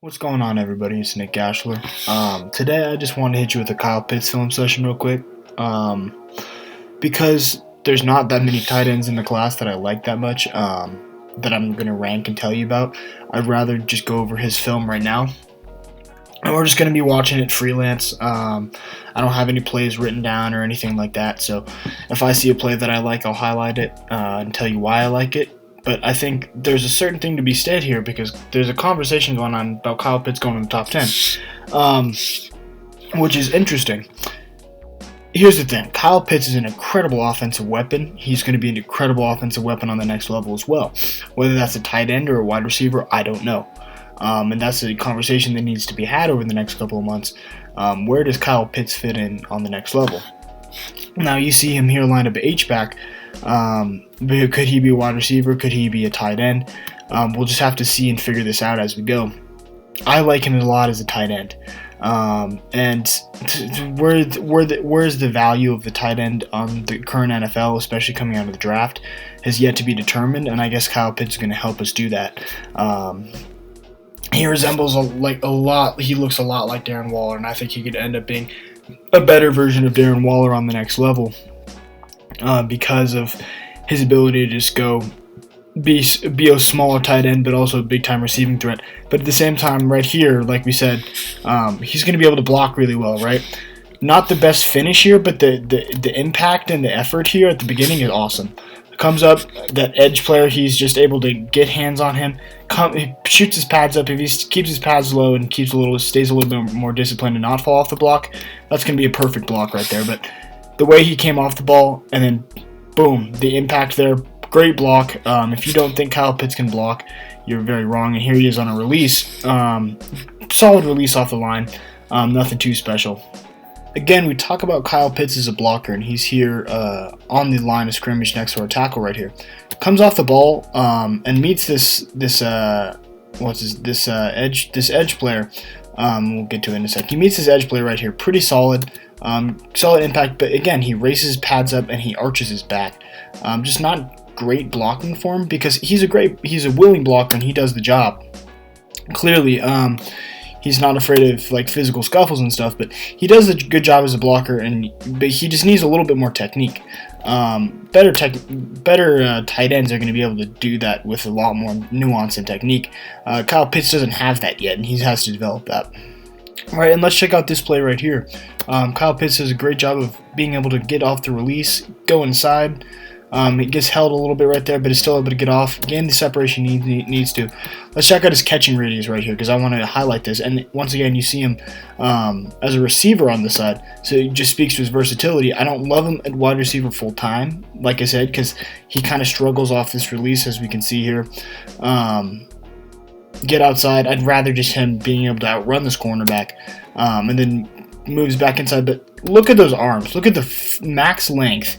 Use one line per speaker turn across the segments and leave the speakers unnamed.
What's going on, everybody? It's Nick Gashler. Today I just wanted to hit you with a Kyle Pitts film session real quick. Because there's not that many tight ends in the class that I like that much, that I'm going to rank and tell you about. I'd rather just go over his film right now. And we're just going to be watching it freelance. I don't have any plays written down or anything like that. So if I see a play that I like, I'll highlight it and tell you why I like it. But I think there's a certain thing to be said here because there's a conversation going on about Kyle Pitts going in the top 10, which is interesting. Here's the thing. Kyle Pitts is an incredible offensive weapon. He's going to be an incredible offensive weapon on the next level as well. Whether that's a tight end or a wide receiver, I don't know. And that's a conversation that needs to be had over the next couple of months. Where does Kyle Pitts fit in on the next level? Now, you see him here lined up at H-back. Could he be a wide receiver? Could he be a tight end? We'll just have to see and figure this out as we go. I like him a lot as a tight end. Where's the value of the tight end on the current NFL, especially coming out of the draft, has yet to be determined, and I guess Kyle Pitts is going to help us do that. He resembles a lot. He looks a lot like Darren Waller, and I think he could end up being a better version of Darren Waller on the next level. Because of his ability to just be a smaller tight end, but also a big-time receiving threat. But at the same time, right here, like we said, he's going to be able to block really well, right? Not the best finish here, but the impact and the effort here at the beginning is awesome. Comes up, that edge player, he's just able to get hands on him. He shoots his pads up. If he keeps his pads low and stays a little bit more disciplined and not fall off the block, that's going to be a perfect block right there. But the way he came off the ball and then boom, the impact there, great block. If you don't think Kyle Pitts can block, you're very wrong. And here he is on a release. Solid release off the line. Nothing too special. Again, we talk about Kyle Pitts as a blocker, and he's here on the line of scrimmage next to our tackle right here. Comes off the ball and meets this edge player. We'll get to it in a sec. He meets this edge player right here. Pretty solid. Solid impact, but again, he raises his pads up and he arches his back. Just not great blocking for him because he's a willing blocker and he does the job. Clearly, he's not afraid of physical scuffles and stuff, but he does a good job as a blocker, but he just needs a little bit more technique. Better tight ends are going to be able to do that with a lot more nuance and technique. Kyle Pitts doesn't have that yet, and he has to develop that. All right, and let's check out this play right here. Kyle Pitts does a great job of being able to get off the release, go inside. It gets held a little bit right there, but is still able to get off, gain the separation he needs to. Let's check out his catching radius right here because I want to highlight this. And once again, you see him as a receiver on the side, so it just speaks to his versatility. I don't love him at wide receiver full time, like I said, because he kind of struggles off this release, as we can see here. Get outside. I'd rather just him being able to outrun this cornerback, and then moves back inside. But look at those arms. Look at the max length.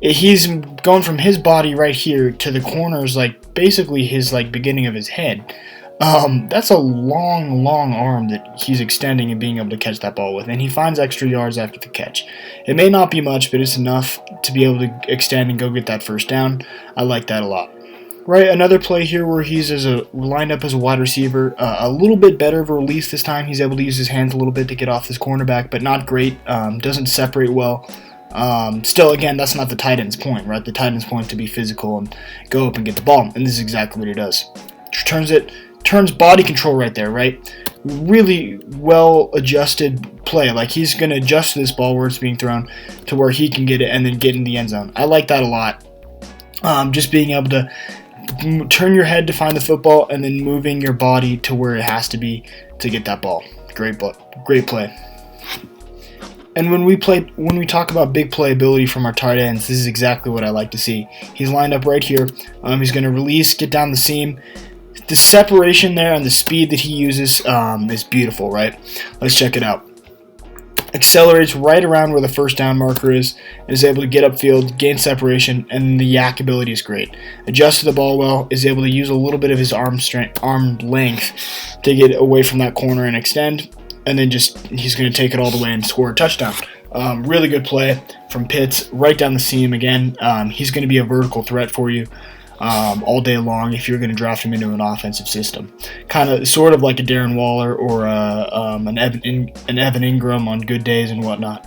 He's going from his body right here to the corners, basically his beginning of his head. That's a long arm that he's extending and being able to catch that ball with, and he finds extra yards after the catch. It may not be much, but it's enough to be able to extend and go get that first down. I like that a lot. Right, another play here where he's lined up as a wide receiver. A little bit better of a release this time. He's able to use his hands a little bit to get off this cornerback, but not great. Doesn't separate well. Still, again, that's not the tight end's point, right? The tight end's point to be physical and go up and get the ball, and this is exactly what he does. Turns body control right there, right? Really well-adjusted play. He's going to adjust this ball where it's being thrown to where he can get it and then get in the end zone. I like that a lot. Just being able to turn your head to find the football and then moving your body to where it has to be to get that ball. Great play. And when we talk about big playability from our tight ends, this is exactly what I like to see. He's lined up right here. He's going to release, get down the seam. The separation there and the speed that he uses is beautiful, right? Let's check it out. Accelerates right around where the first down marker is and is able to get upfield, gain separation, and the yak ability is great. Adjusts to the ball well, is able to use a little bit of his arm length to get away from that corner and extend, and then he's going to take it all the way and score a touchdown. Really good play from Pitts right down the seam again. He's going to be a vertical threat for you. all day long if you're going to draft him into an offensive system. Kind of, sort of like a Darren Waller or an Evan Ingram on good days and whatnot.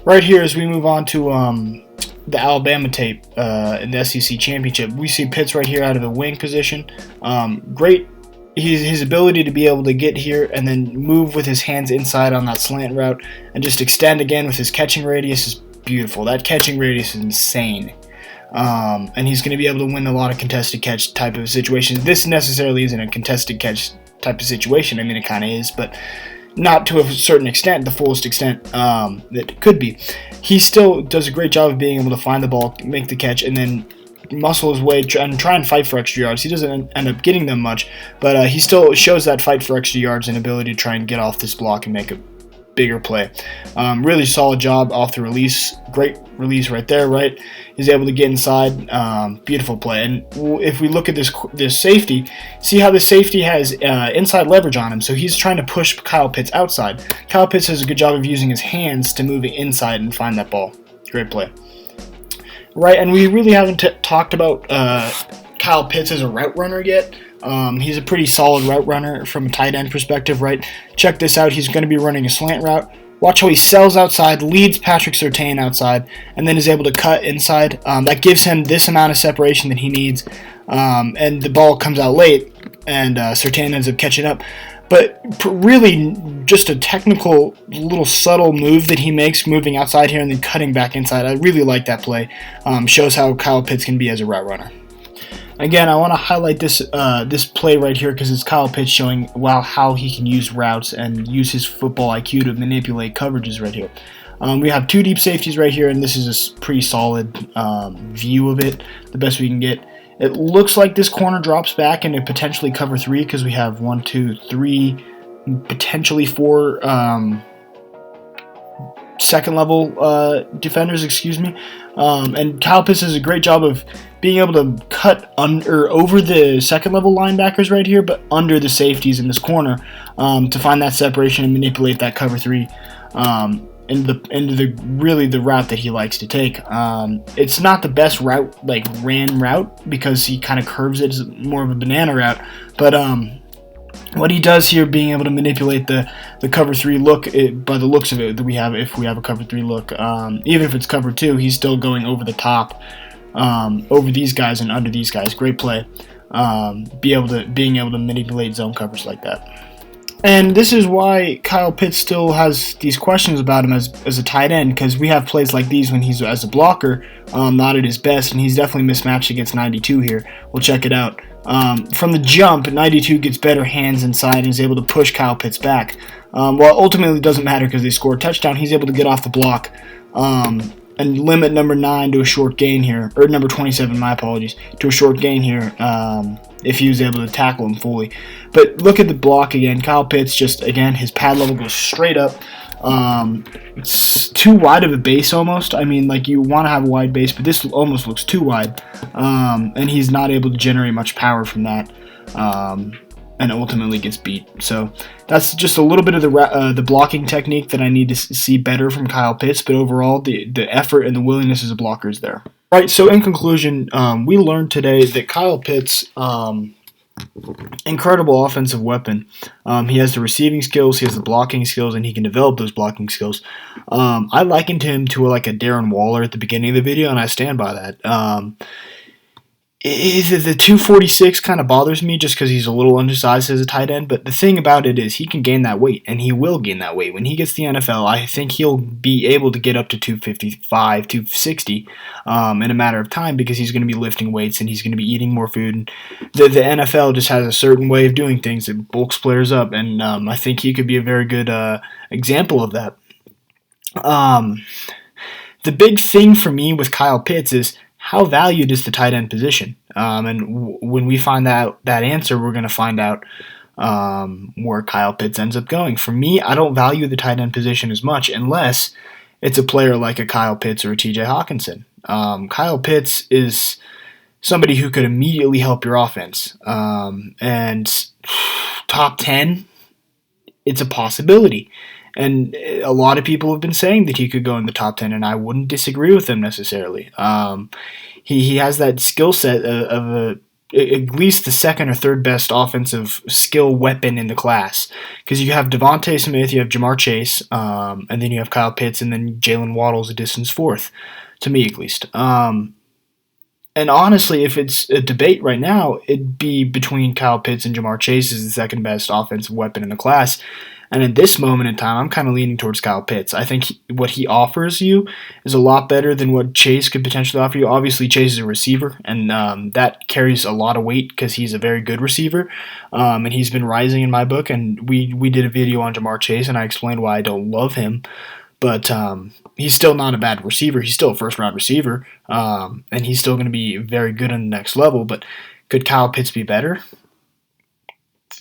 Right here, as we move on to the Alabama tape in the SEC Championship, we see Pitts right here out of the wing position. Great. His ability to be able to get here and then move with his hands inside on that slant route and just extend again with his catching radius is beautiful. That catching radius is insane. And he's going to be able to win a lot of contested catch type of situations. This necessarily isn't a contested catch type of situation. I mean, it kind of is, but not to a certain extent, the fullest extent that it could be. He still does a great job of being able to find the ball, make the catch, and then muscle his way and try and fight for extra yards. He doesn't end up getting them much, but he still shows that fight for extra yards and ability to try and get off this block and make a bigger play. Really solid job off the release. Great release right there, right? He's able to get inside. Beautiful play. And if we look at this safety, see how the safety has inside leverage on him. So he's trying to push Kyle Pitts outside. Kyle Pitts does a good job of using his hands to move it inside and find that ball. Great play. Right, and we really haven't talked about Kyle Pitts as a route runner yet. He's a pretty solid route runner from a tight end perspective, right? Check this out. He's going to be running a slant route. Watch how he sells outside, leads Patrick Surtain outside, and then is able to cut inside. That gives him this amount of separation that he needs, and the ball comes out late, and Surtain ends up catching up. But really, just a technical, little subtle move that he makes, moving outside here and then cutting back inside. I really like that play. Shows how Kyle Pitts can be as a route runner. Again, I want to highlight this play right here because it's Kyle Pitts showing how he can use routes and use his football IQ to manipulate coverages right here. We have two deep safeties right here, and this is a pretty solid view of it, the best we can get. It looks like this corner drops back into potentially cover 3 because we have 1, 2, 3, potentially 4 second-level defenders, and Kyle Pitts does a great job of being able to cut over the second-level linebackers right here, but under the safeties in this corner to find that separation and manipulate that cover 3 into the route that he likes to take. It's not the best route, like ran route, because he kind of curves it as more of a banana route, but what he does here, being able to manipulate the cover 3 look, by the looks of it, that if we have a cover 3 look, even if it's cover 2, he's still going over the top, over these guys and under these guys. Great play. Being able to manipulate zone coverage like that. And this is why Kyle Pitts still has these questions about him as a tight end, because we have plays like these when he's as a blocker, not at his best, and he's definitely mismatched against 92 here. We'll check it out. From the jump, 92 gets better hands inside and is able to push Kyle Pitts back. Well, ultimately it doesn't matter because they score a touchdown. He's able to get off the block and limit number 9 to a short gain here, or number 27, my apologies, to a short gain here if he was able to tackle him fully. But look at the block again. Kyle Pitts just, again, his pad level goes straight up. It's too wide of a base almost. I mean, like, you want to have a wide base, but this almost looks too wide. And he's not able to generate much power from that. And ultimately gets beat. So that's just a little bit of the blocking technique that I need to see better from Kyle Pitts. But overall, the effort and the willingness as a blocker is there. All right, so in conclusion, we learned today that Kyle Pitts, incredible offensive weapon. He has the receiving skills, he has the blocking skills, and he can develop those blocking skills. I likened him to like a Darren Waller at the beginning of the video, and I stand by that. The 246 kind of bothers me just because he's a little undersized as a tight end, but the thing about it is he can gain that weight, and he will gain that weight. When he gets to the NFL, I think he'll be able to get up to 255, 260 in a matter of time because he's going to be lifting weights and he's going to be eating more food. And the NFL just has a certain way of doing things that bulks players up, and I think he could be a very good example of that. The big thing for me with Kyle Pitts is how valued is the tight end position? And when we find that answer, we're going to find out where Kyle Pitts ends up going. For me, I don't value the tight end position as much unless it's a player like a Kyle Pitts or a TJ Hawkinson. Kyle Pitts is somebody who could immediately help your offense. And top 10, it's a possibility. And a lot of people have been saying that he could go in the top 10, and I wouldn't disagree with them necessarily. He has that skill set of at least the second or third best offensive skill weapon in the class. Because you have Devontae Smith, you have Jamar Chase, and then you have Kyle Pitts, and then Jalen Waddle's a distance fourth, to me at least. And honestly, if it's a debate right now, it'd be between Kyle Pitts and Jamar Chase as the second best offensive weapon in the class. And at this moment in time, I'm kind of leaning towards Kyle Pitts. I think what he offers you is a lot better than what Chase could potentially offer you. Obviously, Chase is a receiver, and that carries a lot of weight because he's a very good receiver, and he's been rising in my book. And we did a video on Jamar Chase, and I explained why I don't love him. But he's still not a bad receiver. He's still a first-round receiver, and he's still going to be very good on the next level. But could Kyle Pitts be better?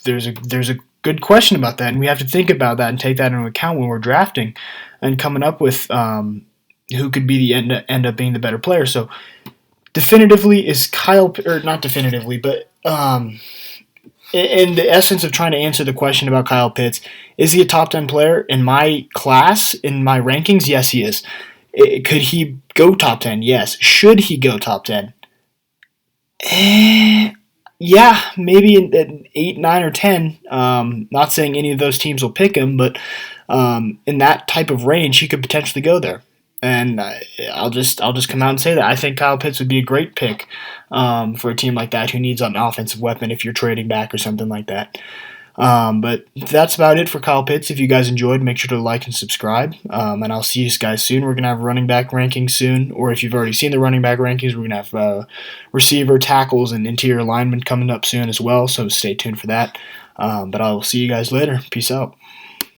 There's a good question about that, and we have to think about that and take that into account when we're drafting and coming up with who could be the end up being the better player. So definitively is Kyle, or not definitively, but in the essence of trying to answer the question about Kyle Pitts, is he a top 10 player in my class, in my rankings? Yes, he is. Could he go top 10? Yes. Should he go top 10? Yeah, maybe in 8, 9, or 10. Not saying any of those teams will pick him, but in that type of range, he could potentially go there. And I'll just come out and say that I think Kyle Pitts would be a great pick for a team like that who needs an offensive weapon if you're trading back or something like that. But that's about it for Kyle Pitts. If you guys enjoyed, make sure to like and subscribe. And I'll see you guys soon. We're going to have running back rankings soon. Or if you've already seen the running back rankings, we're going to have receiver, tackles, and interior linemen coming up soon as well. So stay tuned for that. But I'll see you guys later. Peace out.